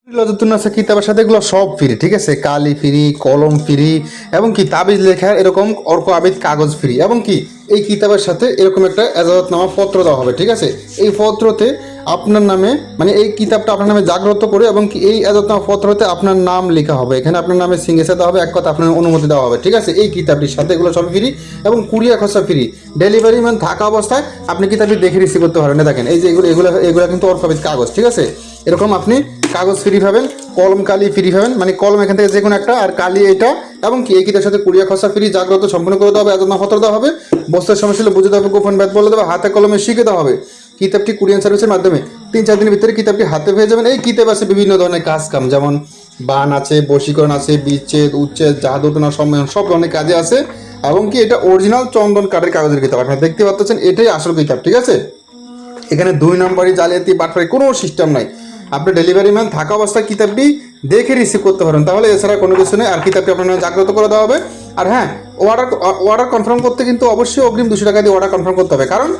লজতুন্নাসা কিতাবের সাথে এগুলো সব ফ্রি, ঠিক আছে। কালি ফ্রি, কলম ফ্রি, এবং কি তাবিজ লেখার এরকম অর্ক আবিদ কাগজ ফ্রি, এবং কি এই কিতাবের সাথে এরকম একটা এজাজতনামা পত্র দেওয়া হবে, ঠিক আছে। এই পত্রতে আপনার নামে, মানে এই কিতাবটা আপনার নামে জাগ্রত করে, এবং কি এই এজাজতনামা পত্রতে আপনার নাম লেখা হবে, এখানে আপনার নামে সিগনেচার দেওয়া হবে, এক কথা আপনার অনুমতি দেওয়া হবে, ঠিক আছে। এই কিতাবটির সাথে এগুলো সব ফ্রি, এবং কুরিয়ার খরচা ফ্রি। ডেলিভারি ম্যান থাকা অবস্থায় আপনি কিতাবটি দেখে রিসিভ করতে পারবেন। দেখেন এই যে এগুলো এগুলো এগুলো কিন্তু অর্ক আবিদ কাগজ, ঠিক আছে। এরকম আপনি কাগজ ফ্রি পাবেন, কলম কালি ফ্রি পাবেন, মানে কলম এখান থেকে যে কোনো একটা, আর কালি এটা, এবং কি এই কিতাবের সাথে কুরিয়ার খরচা ফ্রি, জাগ্রত সম্পূর্ণ করে দেওয়া হবে, এজাজতনামাপত্র দেওয়া হবে, বস্তুর সমস্যা হলে বুঝে দেওয়া হবে, গোপন ভেদ বলে দেওয়া হবে, হাতে কলমে শিখে দেওয়া হবে। কিতাবটি কুরিয়ার সার্ভিসের মাধ্যমে 3-4 দিনের ভিতরে কিতাবটি হাতে পেয়ে যাবেন। এই কিতাব আছে বিভিন্ন ধরনের কাজ কাম, যেমন বান আছে, বশীকরণ আছে, বিচ্ছেদ, উচ্ছেদ, জাদুটনা সম্মেলন, সব ধরনের কাজে আছে। এবং কি এটা অরিজিনাল চন্দন কাঠের কাগজের কিতাব, আপনারা দেখতে পাচ্ছেন এটাই আসল কিতাব, ঠিক আছে। এখানে 2 নম্বরই জালিয়াতি বাটপারি কোনো সিস্টেম নাই। আপনি ডেলিভারি ম্যান থাকা অবস্থায় কিতাবটি দেখে রিসিভ করতে পারেন, তাহলে এছাড়া কোনো কিছু নেই। আর কিতাবটি আপনার নামে জাগ্রত করে দেওয়া হবে। আর হ্যাঁ, অর্ডার কনফার্ম করতে কিন্তু অবশ্যই অগ্রিম 200 টাকা দিয়ে অর্ডার কনফার্ম করতে হবে, কারণ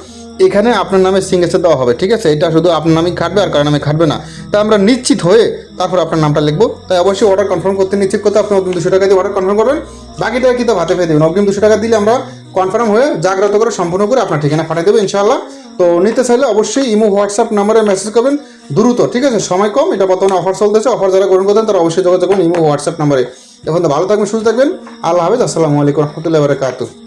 এখানে আপনার নামে সিগনেচার দেওয়া হবে, ঠিক আছে। এটা শুধু আপনার নামই খাটবে, আর কারোর নামে খাটবে না। তাই আমরা নিশ্চিত হয়ে তারপর আপনার নামটা লিখবো। তাই অবশ্যই অর্ডার কনফার্ম করতে, নিশ্চিত করতে আপনি অগ্রিম 200 টাকা দিয়ে অর্ডার কনফার্ম করবেন। বাকি টাকা কিতাব হাতে পেয়ে দেবেন। অগ্রিম 200 টাকা দিলে আমরা কনফার্ম হয়ে জাগ্রত করে সম্পূর্ণ করে আপনার ঠিকানা পাঠিয়ে দেবো ইনশাআল্লাহ। তো নিতে চাইলে অবশ্যই ইমো হোয়াটসঅ্যাপ নাম্বারে মেসেজ করবেন দ্রুত, ঠিক আছে। সময় কম, এটা বর্তমানে অফার চলতেছে। অফার যারা গ্রহণ করতেন তারা অবশ্যই যোগাযোগ করুন ইমো হোয়াটসঅ্যাপ নাম্বারে। এখন তো ভালো থাকবেন, সুস্থ থাকবেন। আল্লাহ হাফেজ, আসসালামু আলাইকুম রহমতুল্লাহি ওয়া বারাকাতুহু।